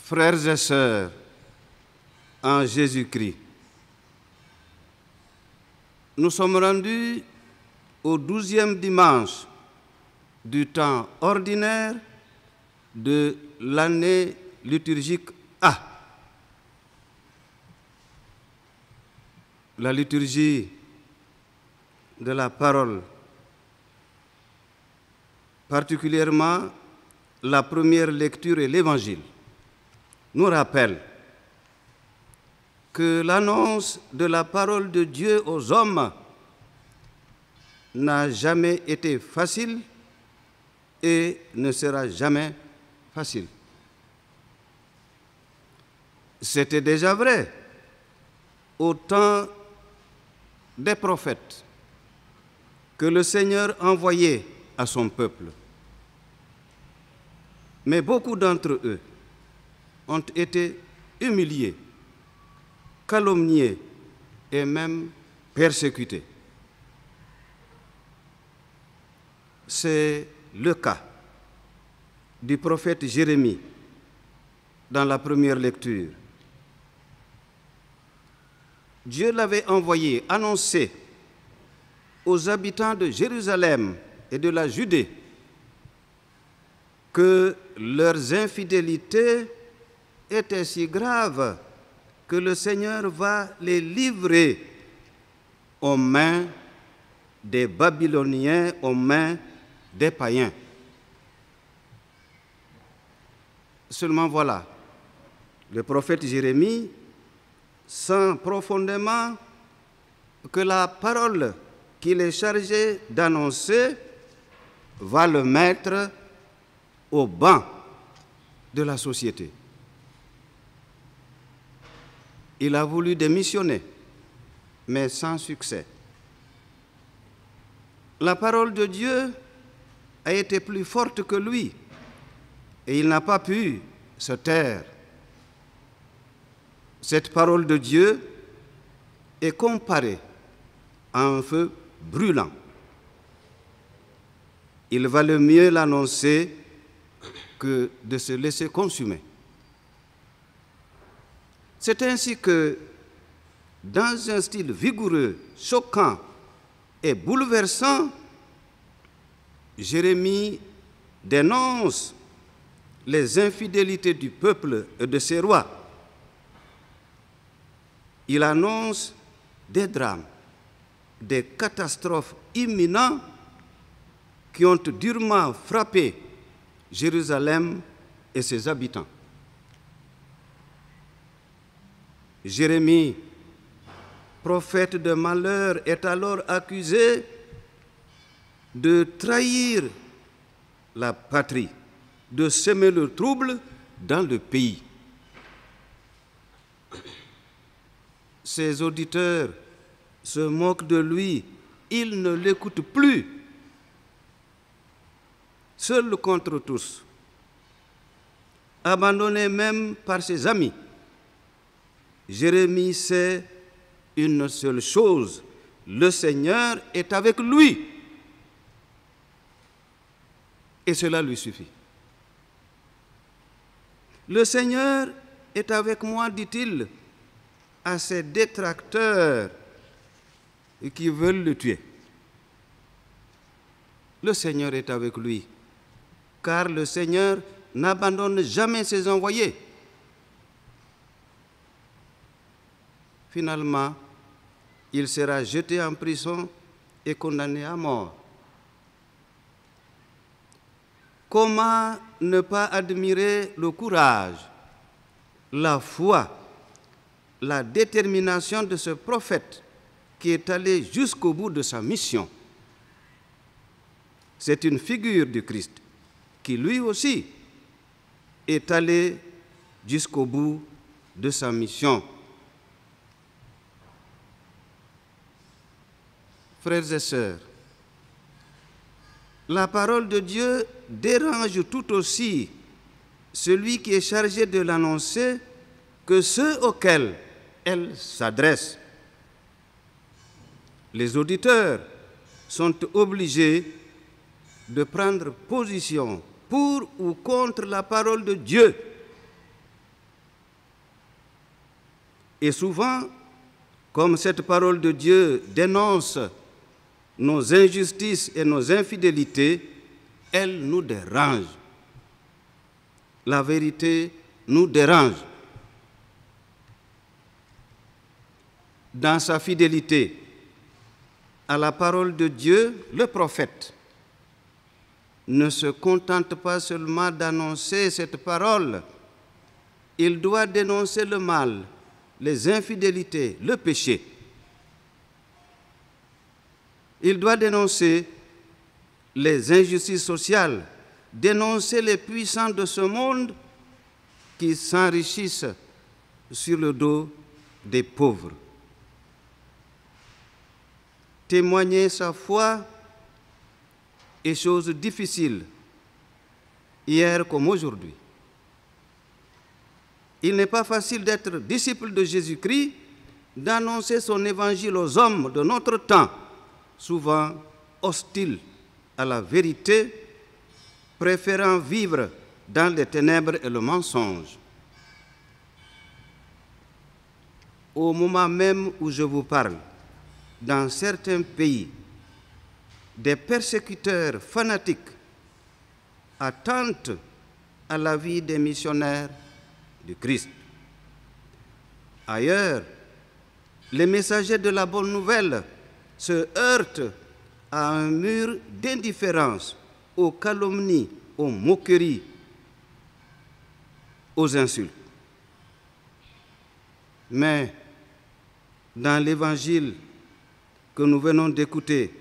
Frères et sœurs, en Jésus-Christ, nous sommes rendus au 12e dimanche du temps ordinaire de l'année liturgique A. La liturgie de la parole, particulièrement la première lecture et l'Évangile, nous rappelle que l'annonce de la parole de Dieu aux hommes n'a jamais été facile et ne sera jamais facile. C'était déjà vrai au temps des prophètes que le Seigneur envoyait à son peuple. Mais beaucoup d'entre eux ont été humiliés, calomniés et même persécutés. C'est le cas du prophète Jérémie dans la première lecture. Dieu l'avait envoyé annoncer aux habitants de Jérusalem et de la Judée que leurs infidélités étaient si graves que le Seigneur va les livrer aux mains des Babyloniens, aux mains des païens. Seulement voilà, le prophète Jérémie sent profondément que la parole qu'il est chargé d'annoncer va le mettre au banc de la société. Il a voulu démissionner, mais sans succès. La parole de Dieu a été plus forte que lui et il n'a pas pu se taire. Cette parole de Dieu est comparée à un feu brûlant. Il valait mieux l'annoncer que de se laisser consumer. C'est ainsi que, dans un style vigoureux, choquant et bouleversant, Jérémie dénonce les infidélités du peuple et de ses rois. Il annonce des drames, des catastrophes imminentes qui ont durement frappé Jérusalem et ses habitants. Jérémie, prophète de malheur, est alors accusé de trahir la patrie, de semer le trouble dans le pays. Ses auditeurs se moquent de lui, ils ne l'écoutent plus. Seul contre tous, abandonné même par ses amis, Jérémie sait une seule chose, le Seigneur est avec lui. Et cela lui suffit. Le Seigneur est avec moi, dit-il à ses détracteurs qui veulent le tuer. Le Seigneur est avec lui, car le Seigneur n'abandonne jamais ses envoyés. Finalement, il sera jeté en prison et condamné à mort. Comment ne pas admirer le courage, la foi, la détermination de ce prophète qui est allé jusqu'au bout de sa mission? C'est une figure du Christ qui lui aussi est allé jusqu'au bout de sa mission. Frères et sœurs, la parole de Dieu dérange tout aussi celui qui est chargé de l'annoncer que ceux auxquels elle s'adresse. Les auditeurs sont obligés de prendre position pour ou contre la parole de Dieu. Et souvent, comme cette parole de Dieu dénonce nos injustices et nos infidélités, elle nous dérange. La vérité nous dérange. Dans sa fidélité à la parole de Dieu, le prophète ne se contente pas seulement d'annoncer cette parole, il doit dénoncer le mal, les infidélités, le péché. Il doit dénoncer les injustices sociales, dénoncer les puissants de ce monde qui s'enrichissent sur le dos des pauvres. Témoigner sa foi est chose difficile, hier comme aujourd'hui. Il n'est pas facile d'être disciple de Jésus-Christ, d'annoncer son évangile aux hommes de notre temps, souvent hostiles à la vérité, préférant vivre dans les ténèbres et le mensonge. Au moment même où je vous parle, dans certains pays, des persécuteurs fanatiques attentent à la vie des missionnaires du Christ. Ailleurs, les messagers de la bonne nouvelle se heurtent à un mur d'indifférence, aux calomnies, aux moqueries, aux insultes. Mais dans l'Évangile que nous venons d'écouter,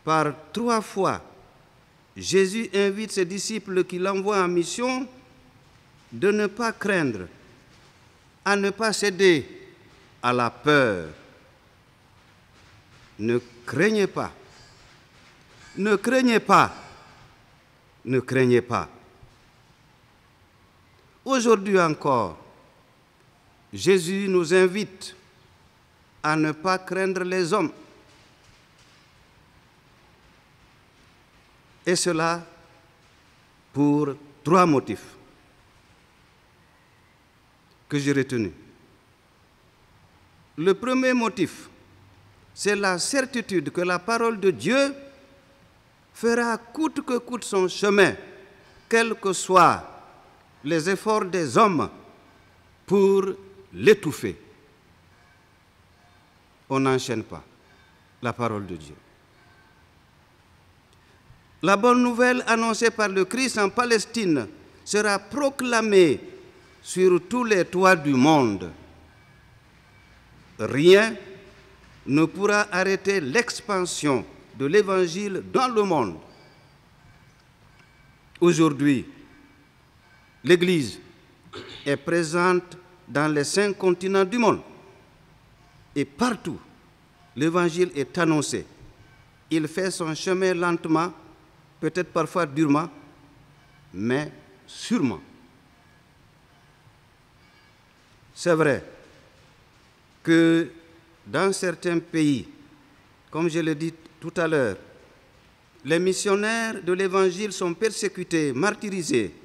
par 3 fois, Jésus invite ses disciples qu'il envoie en mission de ne pas craindre, à ne pas céder à la peur. Ne craignez pas, ne craignez pas, ne craignez pas. Aujourd'hui encore, Jésus nous invite à ne pas craindre les hommes. Et cela pour 3 motifs que j'ai retenus. Le premier motif, c'est la certitude que la parole de Dieu fera coûte que coûte son chemin, quels que soient les efforts des hommes pour l'étouffer. On n'enchaîne pas la parole de Dieu. La bonne nouvelle annoncée par le Christ en Palestine sera proclamée sur tous les toits du monde. Rien ne pourra arrêter l'expansion de l'Évangile dans le monde. Aujourd'hui, l'Église est présente dans les 5 continents du monde. Et partout, l'Évangile est annoncé. Il fait son chemin lentement, peut-être parfois durement, mais sûrement. C'est vrai que dans certains pays, comme je l'ai dit tout à l'heure, les missionnaires de l'Évangile sont persécutés, martyrisés,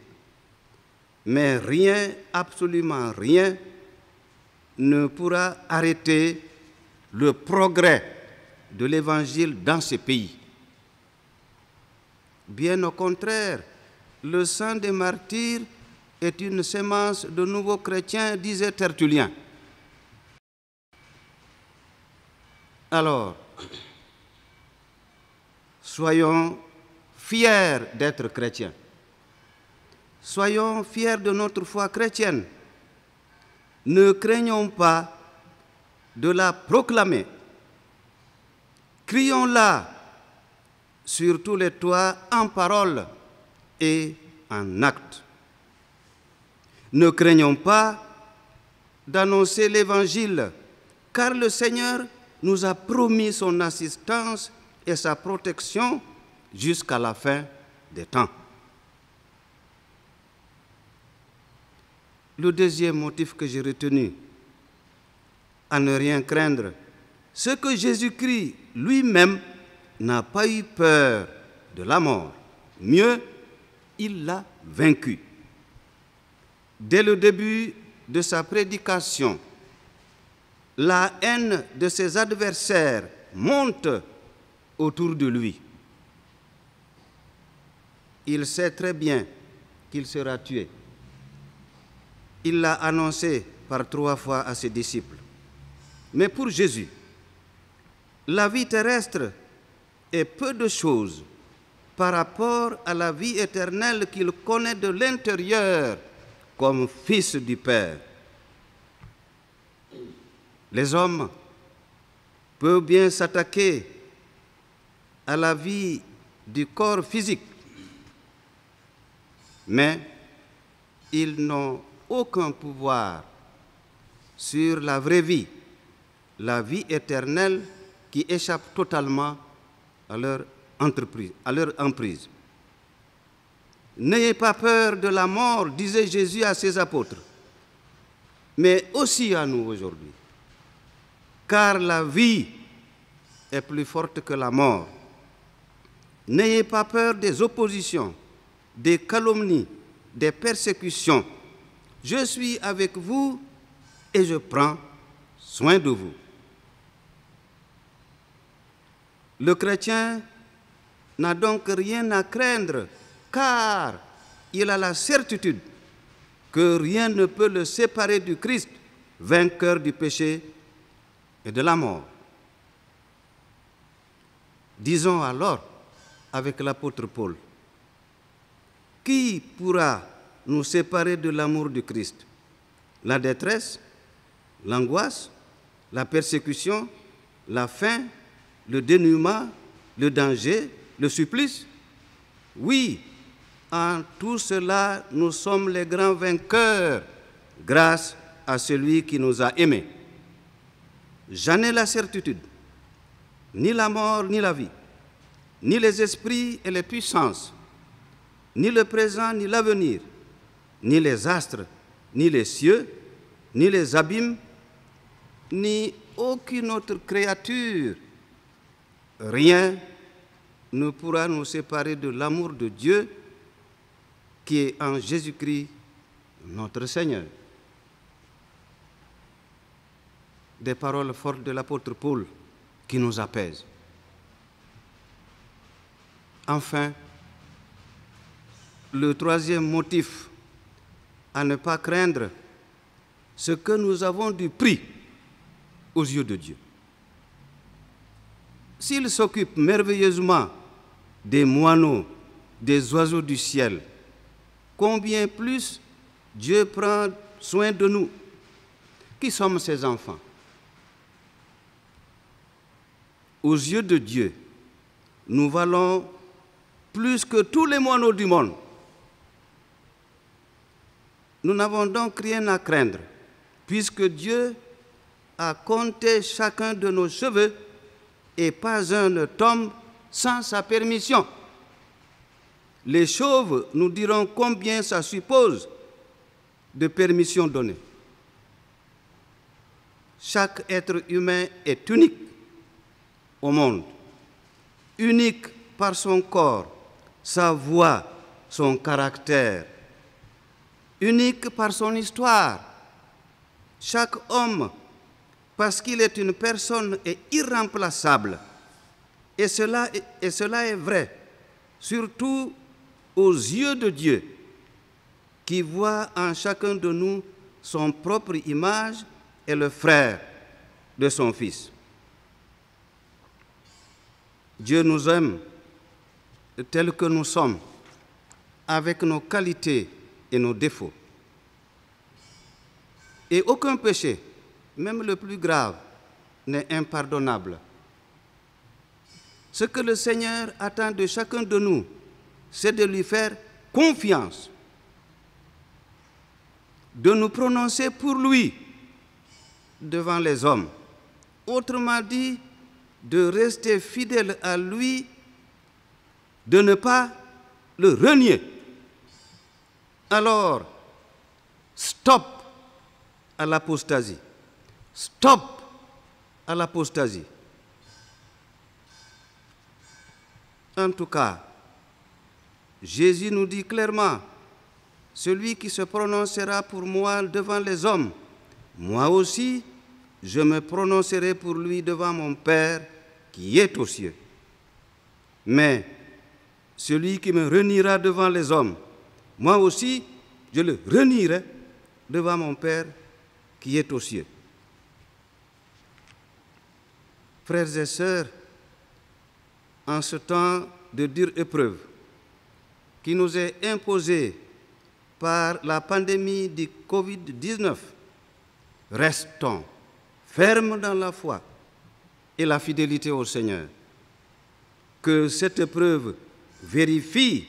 mais rien, absolument rien, ne pourra arrêter le progrès de l'Évangile dans ces pays. Bien au contraire, le sang des martyrs est une sémence de nouveaux chrétiens, disait Tertullien. Alors, soyons fiers d'être chrétiens. Soyons fiers de notre foi chrétienne. Ne craignons pas de la proclamer. Crions-la sur tous les toits en parole et en acte. Ne craignons pas d'annoncer l'Évangile, car le Seigneur nous a promis son assistance et sa protection jusqu'à la fin des temps. Le deuxième motif que j'ai retenu, à ne rien craindre, c'est que Jésus-Christ lui-même n'a pas eu peur de la mort. Mieux, il l'a vaincu. Dès le début de sa prédication, la haine de ses adversaires monte autour de lui. Il sait très bien qu'il sera tué. Il l'a annoncé par 3 fois à ses disciples. Mais pour Jésus, la vie terrestre est peu de choses par rapport à la vie éternelle qu'il connaît de l'intérieur comme fils du Père. Les hommes peuvent bien s'attaquer à la vie du corps physique, mais ils n'ont aucun pouvoir sur la vraie vie, la vie éternelle qui échappe totalement à leur emprise. N'ayez pas peur de la mort, disait Jésus à ses apôtres, mais aussi à nous aujourd'hui, car la vie est plus forte que la mort. N'ayez pas peur des oppositions, des calomnies, des persécutions. Je suis avec vous et je prends soin de vous. Le chrétien n'a donc rien à craindre, car il a la certitude que rien ne peut le séparer du Christ, vainqueur du péché et de la mort. Disons alors avec l'apôtre Paul, qui pourra nous séparer de l'amour du Christ? La détresse, l'angoisse, la persécution, la faim, le dénuement, le danger, le supplice? Oui, en tout cela, nous sommes les grands vainqueurs grâce à celui qui nous a aimés. J'en ai la certitude, ni la mort ni la vie, ni les esprits et les puissances, ni le présent ni l'avenir, ni les astres, ni les cieux, ni les abîmes, ni aucune autre créature, rien ne pourra nous séparer de l'amour de Dieu qui est en Jésus-Christ, notre Seigneur. Des paroles fortes de l'apôtre Paul qui nous apaisent. Enfin, le troisième motif à ne pas craindre, c'est que nous avons du prix aux yeux de Dieu. S'il s'occupe merveilleusement des moineaux, des oiseaux du ciel, combien plus Dieu prend soin de nous, qui sommes ses enfants. Aux yeux de Dieu, nous valons plus que tous les moineaux du monde. Nous n'avons donc rien à craindre, puisque Dieu a compté chacun de nos cheveux et pas un ne tombe sans sa permission. Les chauves nous diront combien ça suppose de permission donnée. Chaque être humain est unique au monde, unique par son corps, sa voix, son caractère, unique par son histoire. Chaque homme, parce qu'il est une personne, est irremplaçable. Et cela est vrai, surtout aux yeux de Dieu, qui voit en chacun de nous son propre image et le frère de son Fils. Dieu nous aime tels que nous sommes, avec nos qualités et nos défauts. Et aucun péché, même le plus grave, n'est impardonnable. Ce que le Seigneur attend de chacun de nous, c'est de lui faire confiance, de nous prononcer pour lui devant les hommes. Autrement dit, de rester fidèle à lui, de ne pas le renier. Alors, stop à l'apostasie. Stop à l'apostasie. En tout cas, Jésus nous dit clairement, celui qui se prononcera pour moi devant les hommes, moi aussi, je me prononcerai pour lui devant mon Père qui est aux cieux. Mais celui qui me reniera devant les hommes, moi aussi, je le renierai devant mon Père qui est aux cieux. Frères et sœurs, en ce temps de dure épreuve qui nous est imposé par la pandémie du Covid-19, restons fermes dans la foi et la fidélité au Seigneur. Que cette épreuve vérifie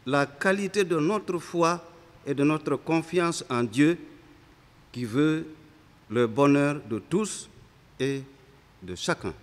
la qualité de notre foi et de notre confiance en Dieu qui veut le bonheur de tous et de chacun.